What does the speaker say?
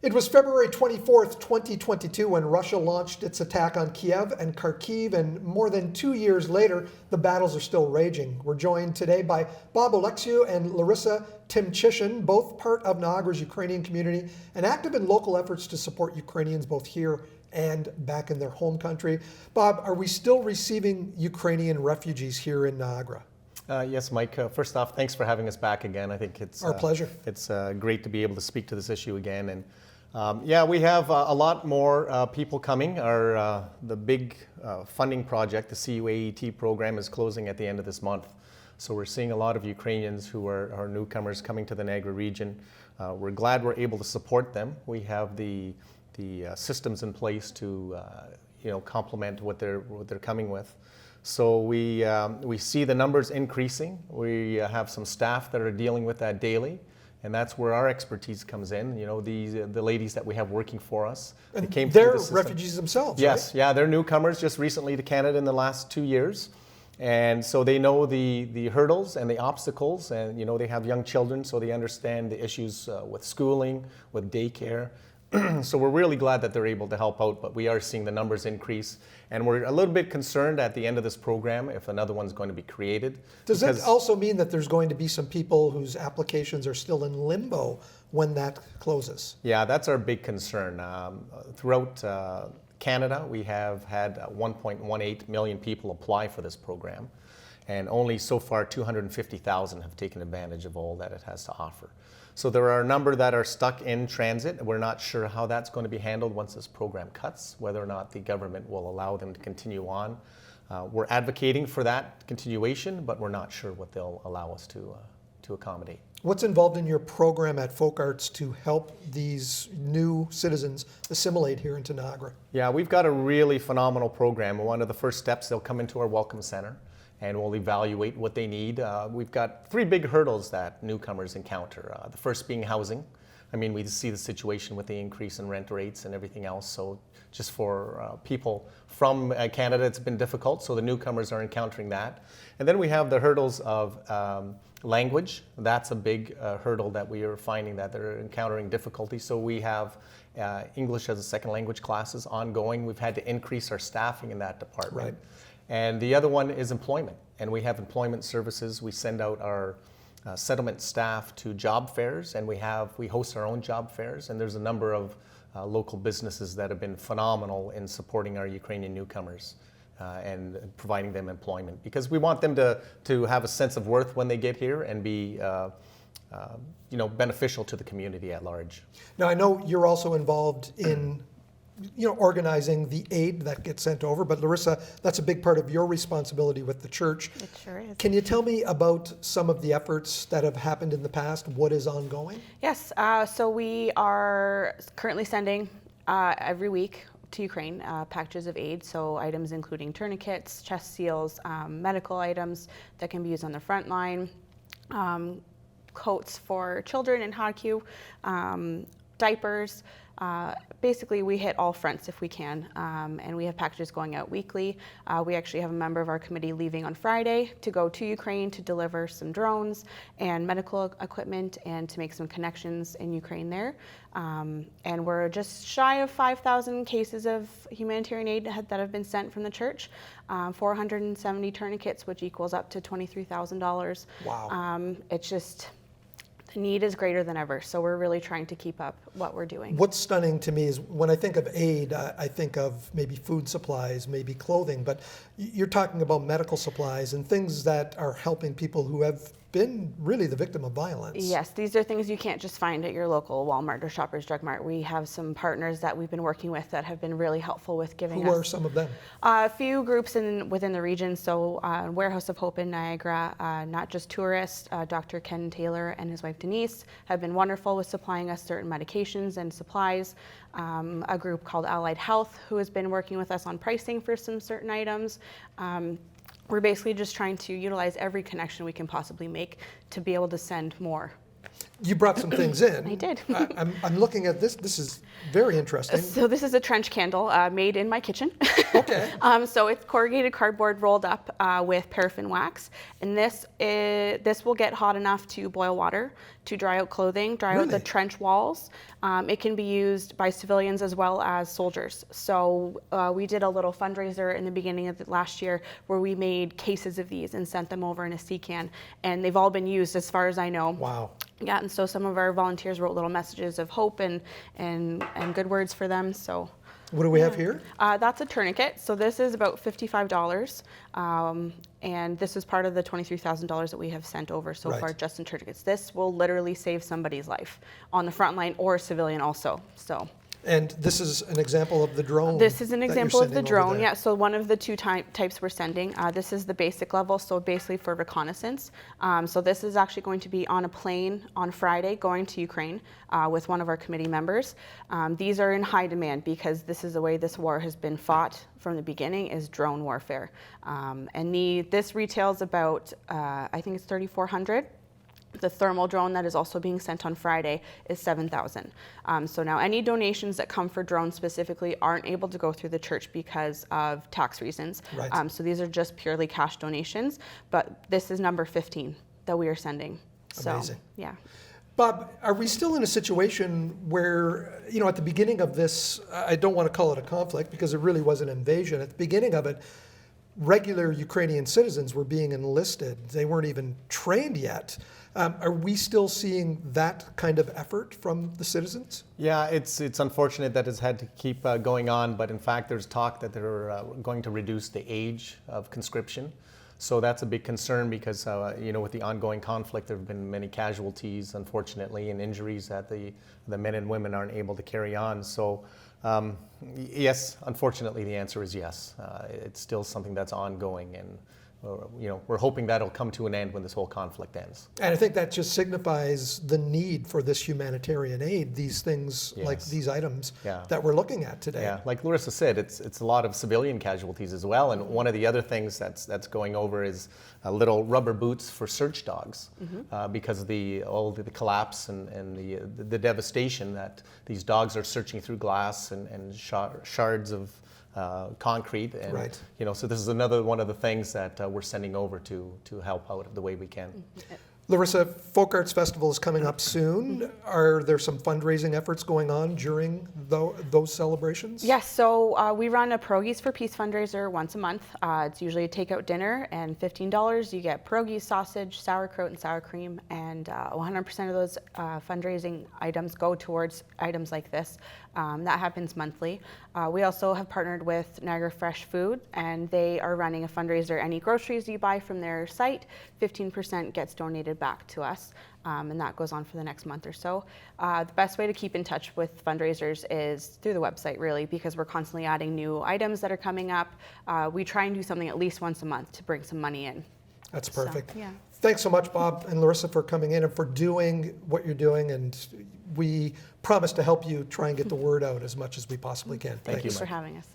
It was February 24th, 2022, when Russia launched its attack on Kiev and Kharkiv, and more than 2 years later, the battles are still raging. We're joined today by Bob Oleksiw and Laryssa Tymczyszyn, both part of Niagara's Ukrainian community and active in local efforts to support Ukrainians both here and back in their home country. Bob, are we still receiving Ukrainian refugees here in Niagara? Yes, Mike. First off, thanks for having us back again. I think it's our pleasure. It's great to be able to speak to this issue again. And yeah, we have a lot more people coming. The big funding project, the CUAET program, is closing at the end of this month. So we're seeing a lot of Ukrainians who are newcomers coming to the Niagara region. We're glad we're able to support them. We have the systems in place to complement what they're coming with. So we see the numbers increasing. We have some staff that are dealing with that daily, and that's where our expertise comes in. You know, the ladies that we have working for us. And they're refugees themselves, yes, right? Yeah, they're newcomers just recently to Canada in the last 2 years. And so they know the hurdles and the obstacles, and they have young children, so they understand the issues with schooling, with daycare. So we're really glad that they're able to help out, but we are seeing the numbers increase, and we're a little bit concerned at the end of this program if another one's going to be created. Does it also mean that there's going to be some people whose applications are still in limbo when that closes? Yeah, that's our big concern. Throughout Canada, we have had 1.18 million people apply for this program, and only so far 250,000 have taken advantage of all that it has to offer. So there are a number that are stuck in transit. We're not sure how that's going to be handled once this program cuts, whether or not the government will allow them to continue on. We're advocating for that continuation, but we're not sure what they'll allow us to accommodate. What's involved in your program at Folk Arts to help these new citizens assimilate here into Niagara? Yeah, we've got a really phenomenal program. One of the first steps, they'll come into our Welcome Center, and we'll evaluate what they need. We've got 3 big hurdles that newcomers encounter. The first being housing. I mean, we see the situation with the increase in rent rates and everything else. So just for people from Canada, it's been difficult. So the newcomers are encountering that. And then we have the hurdles of language. That's a big hurdle that we are finding that they're encountering difficulty. So we have English as a second language classes ongoing. We've had to increase our staffing in that department. Right. And the other one is employment. And we have employment services. We send out our settlement staff to job fairs, and we host our own job fairs. And there's a number of local businesses that have been phenomenal in supporting our Ukrainian newcomers and providing them employment, because we want them to have a sense of worth when they get here and be beneficial to the community at large. Now, I know you're also involved in organizing the aid that gets sent over. But Laryssa, that's a big part of your responsibility with the church. It sure is. Can you tell me about some of the efforts that have happened in the past? What is ongoing? Yes, so we are currently sending every week to Ukraine packages of aid, so items including tourniquets, chest seals, medical items that can be used on the front line, coats for children in Kharkiv, diapers. Basically, we hit all fronts if we can, and we have packages going out weekly. We actually have a member of our committee leaving on Friday to go to Ukraine to deliver some drones and medical equipment and to make some connections in Ukraine there. And we're just shy of 5,000 cases of humanitarian aid that have been sent from the church, 470 tourniquets, which equals up to $23,000. Wow. It's just... the need is greater than ever, so we're really trying to keep up what we're doing. What's stunning to me is when I think of aid, I think of maybe food supplies, maybe clothing, but you're talking about medical supplies and things that are helping people who have been really the victim of violence. Yes, these are things you can't just find at your local Walmart or Shoppers Drug Mart. We have some partners that we've been working with that have been really helpful with giving us. Who are some of them? A few groups within the region. So Warehouse of Hope in Niagara, not just tourists, Dr. Ken Taylor and his wife Denise have been wonderful with supplying us certain medications and supplies. A group called Allied Health who has been working with us on pricing for some certain items. We're basically just trying to utilize every connection we can possibly make to be able to send more. You brought some things in. I did. I'm looking at this. This is very interesting. So this is a trench candle made in my kitchen. Okay. So it's corrugated cardboard rolled up with paraffin wax, and this will get hot enough to boil water, to dry out clothing, dry out the trench walls. It can be used by civilians as well as soldiers. So we did a little fundraiser in the beginning of the last year where we made cases of these and sent them over in a sea can, and they've all been used as far as I know. Wow. Yeah, and so some of our volunteers wrote little messages of hope and good words for them. So, What do we have here? that's a tourniquet. So this is about $55, and this is part of the $23,000 that we have sent over so far just in tourniquets. This will literally save somebody's life on the front line or a civilian also. So. And this is an example of the drone. This is an example of the drone, yeah. So one of the two types we're sending. This is the basic level, so basically for reconnaissance. So this is actually going to be on a plane on Friday going to Ukraine with one of our committee members. These are in high demand because this is the way this war has been fought from the beginning, is drone warfare. And this retails about, I think it's $3,400. The thermal drone that is also being sent on Friday is $7,000. So now any donations that come for drones specifically aren't able to go through the church because of tax reasons. Right. So these are just purely cash donations, but this is number 15 that we are sending. So, Amazing. yeah. Bob, are we still in a situation where, at the beginning of this, I don't want to call it a conflict because it really was an invasion. At the beginning of it, regular Ukrainian citizens were being enlisted. They weren't even trained yet. Are we still seeing that kind of effort from the citizens? Yeah, it's unfortunate that it's had to keep going on, but in fact there's talk that they're going to reduce the age of conscription. So that's a big concern because with the ongoing conflict there have been many casualties, unfortunately, and injuries that the men and women aren't able to carry on. So yes, unfortunately the answer is yes. It's still something that's ongoing, and we're hoping that'll come to an end when this whole conflict ends. And I think that just signifies the need for this humanitarian aid, these things like these items that we're looking at today. Yeah, like Laryssa said, it's a lot of civilian casualties as well. And one of the other things that's going over is little rubber boots for search dogs because of the collapse and the devastation that these dogs are searching through glass and shards of concrete, and so this is another one of the things that we're sending over to help out the way we can. Laryssa, Folk Arts Festival is coming up soon. Are there some fundraising efforts going on during those celebrations? Yes, so we run a Pierogies for Peace fundraiser once a month. It's usually a takeout dinner, and $15 you get pierogies, sausage, sauerkraut, and sour cream, and 100% of those fundraising items go towards items like this. That happens monthly. We also have partnered with Niagara Fresh Food, and they are running a fundraiser. Any groceries you buy from their site, 15% gets donated back to us, and that goes on for the next month or so. The best way to keep in touch with fundraisers is through the website, really, because we're constantly adding new items that are coming up. We try and do something at least once a month to bring some money in. That's perfect. So, yeah. Thanks so much, Bob and Laryssa, for coming in and for doing what you're doing, and we promise to help you try and get the word out as much as we possibly can. Thank you Thanks for having us.